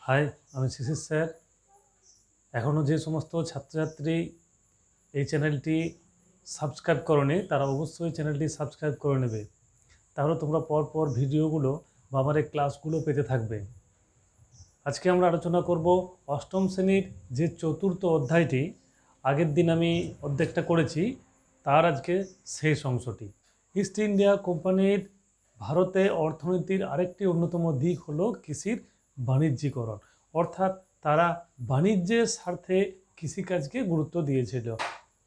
High, আমি শিশির sir. এখনও যে সমস্ত ছাত্রছাত্রী এই চ্যানেলটি সাবস্ক্রাইব করোনি তারা অবশ্যই চ্যানেলটি সাবস্ক্রাইব করে নেবে। তাহলে তোমরা পরপর ভিডিওগুলো বা আমার এই ক্লাসগুলো পেতে থাকবে। আজকে আমরা আলোচনা করব অষ্টম শ্রেণীর যে চতুর্থ অধ্যায়টি, আগের দিন আমি অর্ধেকটা করেছি, তার আজকে শেষ অংশটি। ইস্ট ইন্ডিয়া কোম্পানির ভারতে অর্থনীতির আরেকটি অন্যতম দিক হলো কৃষির বাণিজ্যিকরণ, অর্থাৎ তারা বাণিজ্যের স্বার্থে কৃষিকাজকে গুরুত্ব দিয়েছিল।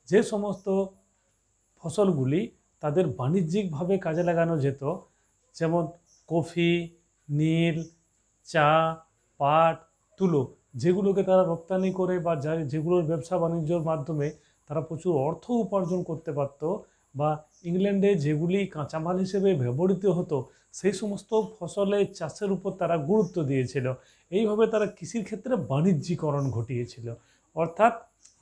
যে সমস্ত ফসলগুলি তাদের বাণিজ্যিকভাবে কাজে লাগানো যেত, যেমন কফি, নীল, চা, পাট, তুলো, যেগুলোকে তারা রপ্তানি করে বা যেগুলোর ব্যবসা বাণিজ্যর মাধ্যমে তারা প্রচুর অর্থ উপার্জন করতে পারত, বা ইংল্যান্ডে যেগুলি কাঁচামাল হিসেবে ব্যবহৃত হতো সেই সমস্ত ফসলের চাষের উপর তারা গুরুত্ব দিয়েছিল। এইভাবে তারা কৃষির ক্ষেত্রে বাণিজ্যিকরণ ঘটিয়েছিল, অর্থাৎ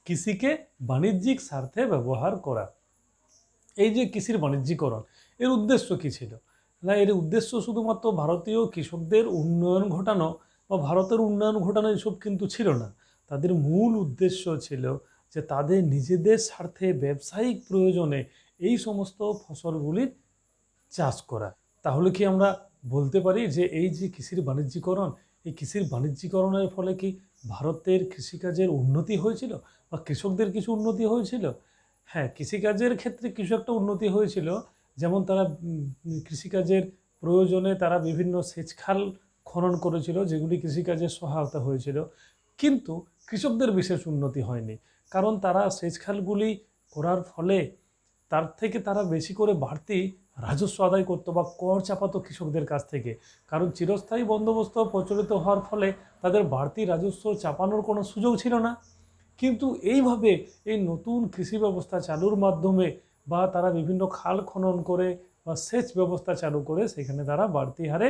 কৃষিকে বাণিজ্যিক স্বার্থে ব্যবহার করা। এই যে কৃষির বাণিজ্যিকরণ, এর উদ্দেশ্য কী ছিল? না, এর উদ্দেশ্য শুধুমাত্র ভারতীয় কৃষকদের উন্নয়ন ঘটানো বা ভারতের উন্নয়ন ঘটানো এসব কিন্তু ছিল না। তাদের মূল উদ্দেশ্য ছিল যে তাদের নিজেদের স্বার্থে ব্যবসায়িক প্রয়োজনে এই সমস্ত ফসলগুলির চাষ করা। তাহলে কি আমরা বলতে পারি যে এই যে কৃষির বাণিজ্যিকরণ, এই কৃষির বাণিজ্যিকরণের ফলে কি ভারতের কৃষিকাজের উন্নতি হয়েছিল বা কৃষকদের কিছু উন্নতি হয়েছিল? হ্যাঁ, কৃষিকাজের ক্ষেত্রে কিছু একটা উন্নতি হয়েছিল। যেমন তারা কৃষিকাজের প্রয়োজনে তারা বিভিন্ন সেচ খাল খনন করেছিল, যেগুলি কৃষিকাজের সহায়তা হয়েছিল। কিন্তু কৃষকদের বিশেষ উন্নতি হয়নি, কারণ তারা সেচ খালগুলি করার ফলে তার থেকে তারা বেশি করে বাড়তি রাজস্ব আদায় করতো বা কর চাপাতো কৃষকদের কাছ থেকে। কারণ চিরস্থায়ী বন্দোবস্ত প্রচলিত হওয়ার ফলে তাদের বাড়তি রাজস্ব চাপানোর কোনো সুযোগ ছিল না। কিন্তু এইভাবে এই নতুন কৃষি ব্যবস্থা চালুর মাধ্যমে বা তারা বিভিন্ন খাল খনন করে বা সেচ ব্যবস্থা চালু করে সেখানে তারা বাড়তি হারে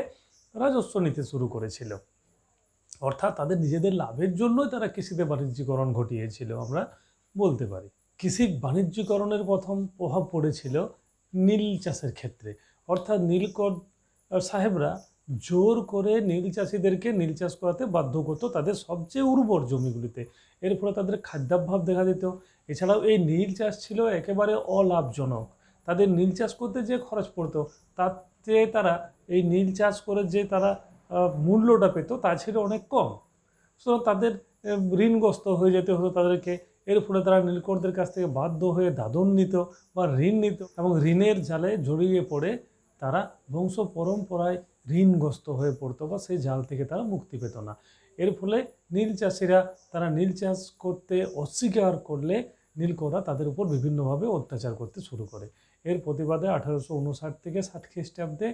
রাজস্ব নিতে শুরু করেছিল। অর্থাৎ তাদের নিজেদের লাভের জন্যই তারা কৃষিতে বাণিজ্যিকরণ ঘটিয়েছিল, আমরা বলতে পারি। কৃষি বাণিজ্যিকরণের প্রথম প্রভাব পড়েছিল নীল চাষের ক্ষেত্রে। অর্থাৎ নীলকর সাহেবরা জোর করে নীল চাষিদেরকে নীল চাষ করাতে বাধ্য করতো তাদের সবচেয়ে উর্বর জমিগুলিতে। এর ফলে তাদের খাদ্যাভাব দেখা দিত। এছাড়াও এই নীল চাষ ছিল একেবারে অলাভজনক। তাদের নীল চাষ করতে যে খরচ পড়তো তার চেয়ে তারা এই নীল চাষ করে যে তারা মূল্যটা পেত তা ছিল অনেক কম। সুতরাং তাদের ঋণগ্রস্ত হয়ে যেতে হতো তাদেরকে। এর ফলে তারা নীলকরদের কাছ থেকে বাধ্য হয়ে দাদন নিত বা ঋণ নিত, এবং ঋণের জালে জড়িয়ে পড়ে তারা বংশ পরম্পরায় ঋণগ্রস্ত হয়ে পড়তো বা সেই জাল থেকে তারা মুক্তি পেত না। এর ফলে নীল চাষিরা তারা নীল চাষ করতে অস্বীকার করলে নীলকররা তাদের উপর বিভিন্নভাবে অত্যাচার করতে শুরু করে। এর প্রতিবাদে 1859 থেকে 60 খ্রিস্টাব্দে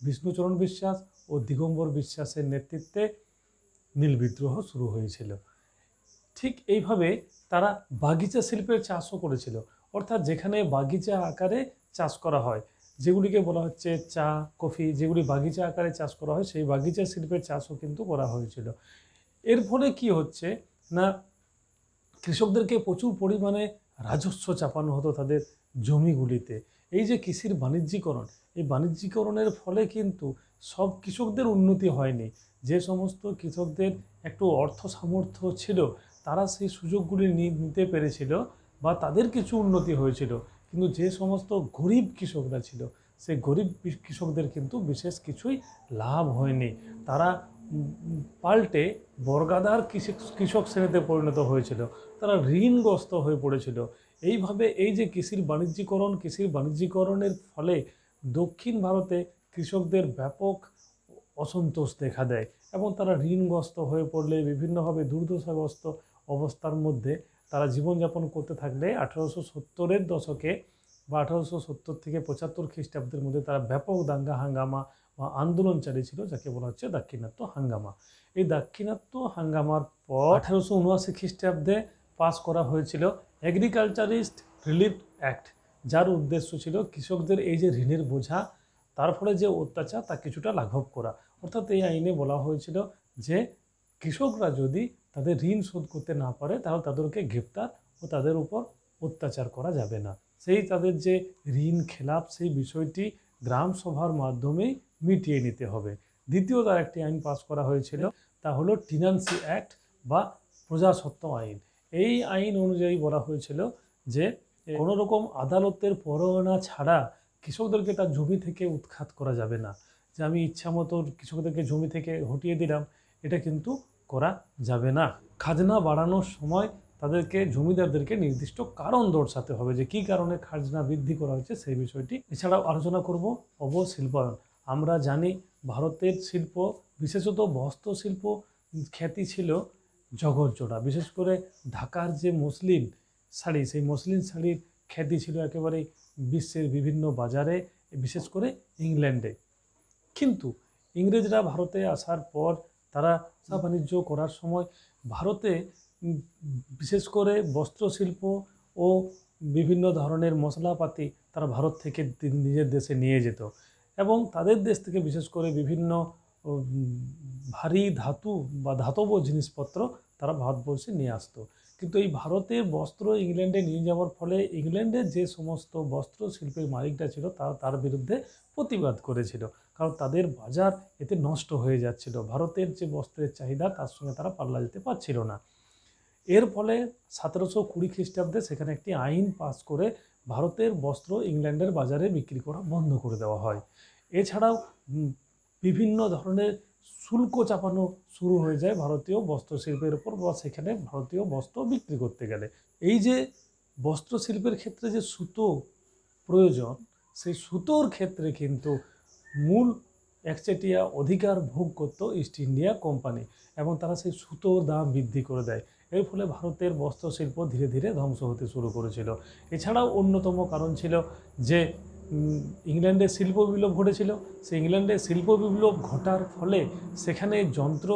বিষ্ণুচরণ বিশ্বাস ও দিগম্বর বিশ্বাসের নেতৃত্বে নীল বিদ্রোহ শুরু হয়েছিল। ঠিক এইভাবে তারা বাগিচা শিল্পের চাষও করেছিল, অর্থাৎ যেখানে বাগিচা আকারে চাষ করা হয়, যেগুলিকে বলা হচ্ছে চা, কফি, যেগুলি বাগিচা আকারে চাষ করা হয় সেই বাগিচা শিল্পের চাষও কিন্তু করা হয়েছিল। এর ফলে কি হচ্ছে না, কৃষকদেরকে প্রচুর পরিমাণে রাজস্ব চাপানো হতো তাদের জমিগুলিতে। এই যে কৃষির বাণিজ্যিকরণ, এই বাণিজ্যিকরণের ফলে কিন্তু সব কৃষকদের উন্নতি হয়নি। যে সমস্ত কৃষকদের একটু অর্থ সামর্থ্য ছিল তারা সেই সুযোগগুলি নিতে পেরেছিল বা তাদের কিছু উন্নতি হয়েছিল, কিন্তু যে সমস্ত গরিব কৃষকরা ছিল সেই গরিব কৃষকদের কিন্তু বিশেষ কিছুই লাভ হয়নি। তারা পাল্টে বর্গাদার কৃষক শ্রেণীতে পরিণত হয়েছিল, তারা ঋণগ্রস্ত হয়ে পড়েছিল। এইভাবে এই যে কৃষির বাণিজ্যিকরণের ফলে দক্ষিণ ভারতে কৃষকদের ব্যাপক অসন্তোষ দেখা দেয়, এবং তারা ঋণগ্রস্ত হয়ে পড়লে বিভিন্নভাবে দুর্দশাগ্রস্ত অবস্থার মধ্যে তারা জীবনযাপন করতে থাকলে 1870-এর দশকে বা 1870 থেকে 75 খ্রিস্টাব্দের মধ্যে তারা ব্যাপক দাঙ্গা হাঙ্গামা বা আন্দোলন চালিয়েছিল, যাকে বলা হচ্ছে দাক্ষিণাত্য হাঙ্গামা। এই দাক্ষিণাত্য হাঙ্গামার পর 1879 খ্রিস্টাব্দে পাস করা হয়েছিল এগ্রিকালচারিস্ট রিলিফ অ্যাক্ট, যার উদ্দেশ্য ছিল কৃষকদের এই যে ঋণের বোঝা, তার ফলে যে অত্যাচার তা কিছুটা লাঘব করা। অর্থাৎ এই আইনে বলা হয়েছিল যে কৃষকরা যদি তাদের ঋণ শোধ করতে না পারে তাহলে তাদেরকে গ্রেপ্তার ও তাদের উপর অত্যাচার করা যাবে না। সেই তাদের যে ঋণ খেলাপ সেই বিষয়টি গ্রাম সভার মাধ্যমেই মিটিয়ে নিতে হবে। দ্বিতীয় তার একটি আইন পাস করা হয়েছিল তা হলো টিনান্সি অ্যাক্ট বা প্রজাস্বত্ব আইন। এই আইন অনুযায়ী বলা হয়েছিল যে কোনো রকম আদালতের পরোয়ানা ছাড়া কৃষকদেরকে তার জমি থেকে উৎখাত করা যাবে না, যে আমি ইচ্ছা মতো কৃষকদেরকে জমি থেকে হটিয়ে দিলাম, এটা কিন্তু করা যাবে না। খাজনা বাড়ানোর সময় তাদেরকে জমিদারদেরকে নির্দিষ্ট কারণ দর্শাতে হবে যে কী কারণে খাজনা বৃদ্ধি করা হয়েছে সেই বিষয়টি। এছাড়াও আলোচনা করব অবশিল্পায়ন। আমরা জানি ভারতের শিল্প, বিশেষত বস্ত্র শিল্প খ্যাতি ছিল জগৎজোড়া। বিশেষ করে ঢাকার যে মসলিন শাড়ি, সেই মসলিন শাড়ির খ্যাতি ছিল একেবারে বিশ্বের বিভিন্ন বাজারে, বিশেষ করে ইংল্যান্ডে। কিন্তু ইংরেজরা ভারতে আসার পর তারা ব্যবসা বাণিজ্য করার সময় ভারতে বিশেষ করে বস্ত্রশিল্প ও বিভিন্ন ধরনের মশলাপাতি তারা ভারত থেকে নিজের দেশে নিয়ে যেত, এবং তাদের দেশ থেকে বিশেষ করে বিভিন্ন ভারী ধাতু বা ধাতব জিনিসপত্র তারা ভারতবর্ষে নিয়ে আসতো। কিন্তু এই ভারতের বস্ত্র ইংল্যান্ডে নিয়ে যাওয়ার ফলে ইংল্যান্ডের যে সমস্ত বস্ত্র শিল্পের মালিকরা ছিল তারা তার বিরুদ্ধে প্রতিবাদ করেছিল, কারণ তাদের বাজার এতে নষ্ট হয়ে যাচ্ছিল। ভারতের যে বস্ত্রের চাহিদা তার সঙ্গে তারা পাল্লা দিতে পারছিল না। এর ফলে 1720 খ্রিস্টাব্দে সেখানে একটি আইন পাস করে ভারতের বস্ত্র ইংল্যান্ডের বাজারে বিক্রি করা বন্ধ করে দেওয়া হয়। এছাড়াও বিভিন্ন ধরনের শুল্ক চাপানো শুরু হয়ে যায় ভারতীয় বস্ত্রশিল্পের উপর, বা সেখানে ভারতীয় বস্ত্র বিক্রি করতে গেলে। এই যে বস্ত্রশিল্পের ক্ষেত্রে যে সুতো প্রয়োজন, সেই সুতোর ক্ষেত্রে কিন্তু মূল একচেটিয়া অধিকার ভোগ করত ইস্ট ইন্ডিয়া কোম্পানি, এবং তারা সেই সুতোর দাম বৃদ্ধি করে দেয়। এর ফলে ভারতের বস্ত্রশিল্প ধীরে ধীরে ধ্বংস হতে শুরু করেছিল। এছাড়াও অন্যতম কারণ ছিল যে ইংল্যান্ডে শিল্প বিপ্লব ঘটেছিল। সেই ইংল্যান্ডে শিল্প বিপ্লব ঘটার ফলে সেখানে যন্ত্র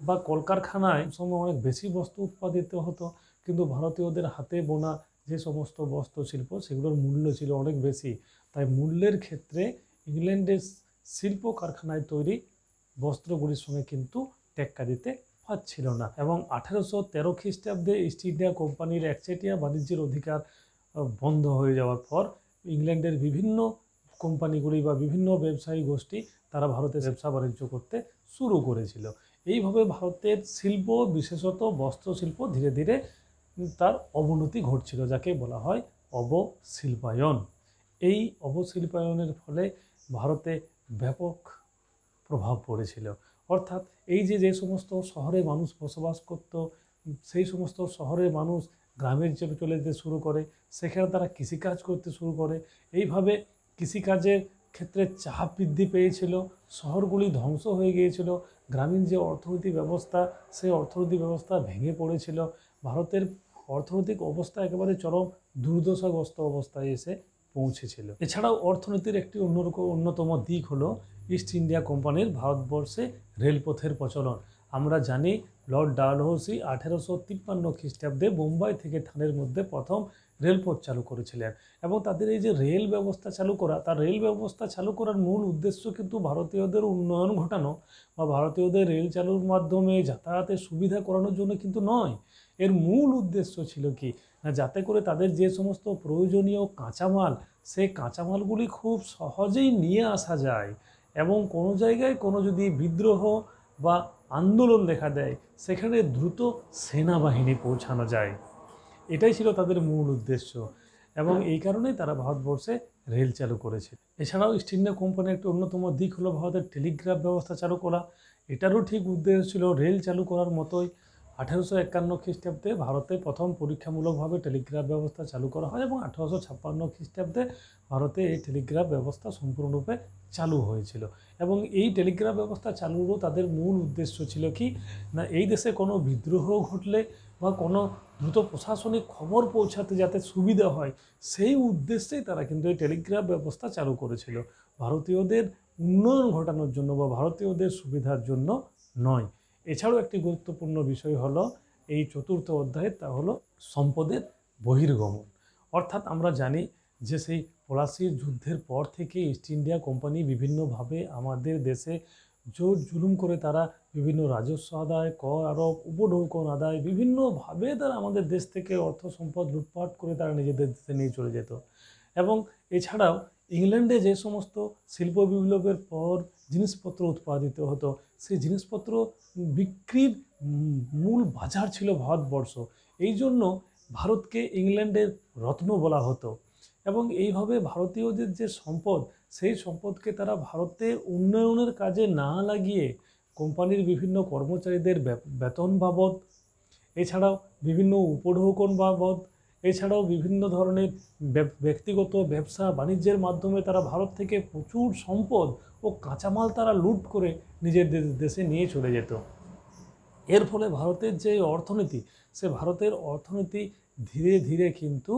বা কলকারখানায় সময় অনেক বেশি বস্ত্র উৎপাদিত হতো, কিন্তু ভারতীয়দের হাতে বোনা যে সমস্ত বস্ত্রশিল্প সেগুলোর মূল্য ছিল অনেক বেশি। তাই মূল্যের ক্ষেত্রে ইংল্যান্ডের শিল্প কারখানায় তৈরি বস্ত্রগুলির সঙ্গে কিন্তু টেক্কা দিতে পারছিল না, এবং 1813 খ্রিস্টাব্দে ইস্ট ইন্ডিয়া কোম্পানির একচেটিয়া বাণিজ্যের অধিকার বন্ধ হয়ে যাওয়ার পর ইংল্যান্ডের বিভিন্ন কোম্পানিগুলি বা বিভিন্ন ব্যবসায়ী গোষ্ঠী তারা ভারতে ব্যবসা বাণিজ্য করতে শুরু করেছিল। এইভাবে ভারতের শিল্প, বিশেষত বস্ত্রশিল্প ধীরে ধীরে তার অবনতি ঘটছিল, যাকে বলা হয় অবশিল্পায়ন। এই অবশিল্পায়নের ফলে ভারতে ব্যাপক প্রভাব পড়েছিল। অর্থাৎ এই যে সমস্ত শহরে মানুষ বসবাস করত, সেই সমস্ত শহরের মানুষ গ্রামের যে চলে যেতে শুরু করে, সেখানে তারা কৃষিকাজ করতে শুরু করে। এইভাবে কৃষিকাজের ক্ষেত্রে চাপ বৃদ্ধি পেয়েছিল, শহরগুলি ধ্বংস হয়ে গিয়েছিল, গ্রামীণ যে অর্থনৈতিক ব্যবস্থা সেই অর্থনৈতিক ব্যবস্থা ভেঙে পড়েছিল। ভারতের অর্থনৈতিক অবস্থা একেবারে চরম দুর্দশাগ্রস্ত অবস্থায় এসে পৌঁছেছিল। এছাড়াও অর্থনীতির একটি অন্যতম দিক হলো ইস্ট ইন্ডিয়া কোম্পানির ভারতবর্ষে রেলপথের প্রচলন। আমরা জানি লর্ড ডালহৌসি 1853 খ্রিস্টাব্দে বোম্বাই থেকে থানের মধ্যে প্রথম রেলপথ চালু করেছিলেন, এবং তাদের এই যে রেল ব্যবস্থা চালু করা, তার রেল ব্যবস্থা চালু করার মূল উদ্দেশ্য কিন্তু ভারতীয়দের উন্নয়ন ঘটানো বা ভারতীয়দের রেল চালুর মাধ্যমে যাতায়াতের সুবিধা করানোর জন্য কিন্তু নয়। এর মূল উদ্দেশ্য ছিল কি না, যাতে করে তাদের যে সমস্ত প্রয়োজনীয় কাঁচামাল, সেই কাঁচামালগুলি খুব সহজেই নিয়ে আসা যায়, এবং কোনো জায়গায় কোনো যদি বিদ্রোহ বা আন্দোলন দেখা দেয় সেখানে দ্রুত সেনাবাহিনী পৌঁছানো যায়। এটাই ছিল তাদের মূল উদ্দেশ্য, এবং এই কারণেই তারা ভারতবর্ষে রেল চালু করেছে। এছাড়াও ইস্ট ইন্ডিয়া কোম্পানির একটি অন্যতম দিক হলো ভারতের টেলিগ্রাফ ব্যবস্থা চালু করা। এটারও ঠিক উদ্দেশ্য ছিল রেল চালু করার মতোই। 1851 খ্রিস্টাব্দে ভারতে প্রথম পরীক্ষামূলকভাবে টেলিগ্রাফ ব্যবস্থা চালু করা হয়, এবং 1856 খ্রিস্টাব্দে ভারতে এই টেলিগ্রাফ ব্যবস্থা সম্পূর্ণরূপে চালু হয়েছিল। এবং এই টেলিগ্রাফ ব্যবস্থা চালুরও তাদের মূল উদ্দেশ্য ছিল কি না, এই দেশে কোনো বিদ্রোহ ঘটলে বা কোনো দ্রুত প্রশাসনিক খবর পৌঁছাতে যাতে সুবিধা হয়, সেই উদ্দেশ্যেই তারা কিন্তু এই টেলিগ্রাফ ব্যবস্থা চালু করেছিল, ভারতীয়দের উন্নয়ন ঘটানোর জন্য বা ভারতীয়দের সুবিধার জন্য নয়। এছাড়াও একটি গুরুত্বপূর্ণ বিষয় হলো এই চতুর্থ অধ্যায়ে, তা হলো সম্পদের বহির্গমন। অর্থাৎ আমরা জানি যে সেই পলাশির যুদ্ধের পর থেকে ইস্ট ইন্ডিয়া কোম্পানি বিভিন্নভাবে আমাদের দেশে জোর জুলুম করে তারা বিভিন্ন রাজস্ব আদায়, কর আরোপ, উপঢৌকন আদায়, বিভিন্নভাবে তারা আমাদের দেশ থেকে অর্থ সম্পদ লুটপাট করে তারা নিজেদের দেশে নিয়ে চলে যেত। এবং এছাড়াও ইংল্যান্ডে যে সমস্ত শিল্প বিপ্লবের পর জিনিসপত্র উৎপাদিত হতো, সেই জিনিসপত্র বিক্রির মূল বাজার ছিল ভারতবর্ষ। এই জন্য ভারতকে ইংল্যান্ডের রত্ন বলা হতো। এবং এইভাবে ভারতীয়দের যে সম্পদ, সেই সম্পদকে তারা ভারতের উন্নয়নের কাজে না লাগিয়ে কোম্পানির বিভিন্ন কর্মচারীদের বেতন বাবদ, এছাড়াও বিভিন্ন উপঢৌকন বাবদ, এছাড়াও বিভিন্ন ধরনের ব্যক্তিগত ব্যবসা বাণিজ্যের মাধ্যমে তারা ভারত থেকে প্রচুর সম্পদ ও কাঁচামাল তারা লুট করে নিজের দেশে নিয়ে চলে যেত। এর ফলে ভারতের যে অর্থনীতি, সে ভারতের অর্থনীতি ধীরে ধীরে কিন্তু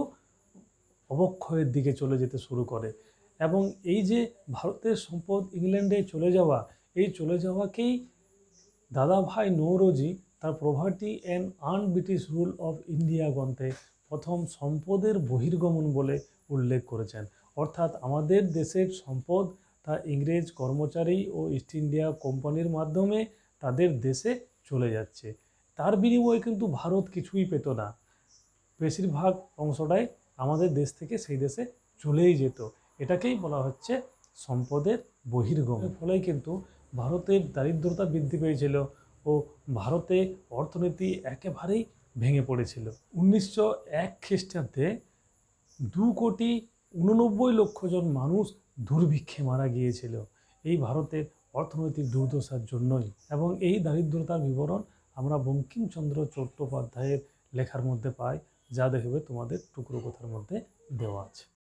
অবক্ষয়ের দিকে চলে যেতে শুরু করে। এবং এই যে ভারতের সম্পদ ইংল্যান্ডে চলে যাওয়া, এই চলে যাওয়াকেই দাদাভাই নওরোজি তার poverty and earn British rule of India গ্রন্থে প্রথম সম্পদের বহির্গমন বলে উল্লেখ করেছেন। অর্থাৎ আমাদের দেশের সম্পদ তা ইংরেজ কর্মচারী ও ইস্ট ইন্ডিয়া কোম্পানির মাধ্যমে তাদের দেশে চলে যাচ্ছে। তার বিনিময়ে কিন্তু ভারত কিছুই পেত না, বেশিরভাগ অংশটাই আমাদের দেশ থেকে সেই দেশে চলেই যেত। এটাকেই বলা হচ্ছে সম্পদের বহির্গমন। ফলে কিন্তু ভারতের দারিদ্রতা বৃদ্ধি পেয়েছিল ও ভারতে অর্থনীতি একেবারেই ভেঙে পড়েছিল। 1901 খ্রিস্টাব্দে 2,89,00,000 জন মানুষ দুর্ভিক্ষে মারা গিয়েছিল এই ভারতের অর্থনৈতিক দুর্দশার জন্যই। এবং এই দারিদ্রতার বিবরণ আমরা বঙ্কিমচন্দ্র চট্টোপাধ্যায়ের লেখার মধ্যে পাই, যা দেখবে তোমাদের টুকরো কথার মধ্যে দেওয়া আছে।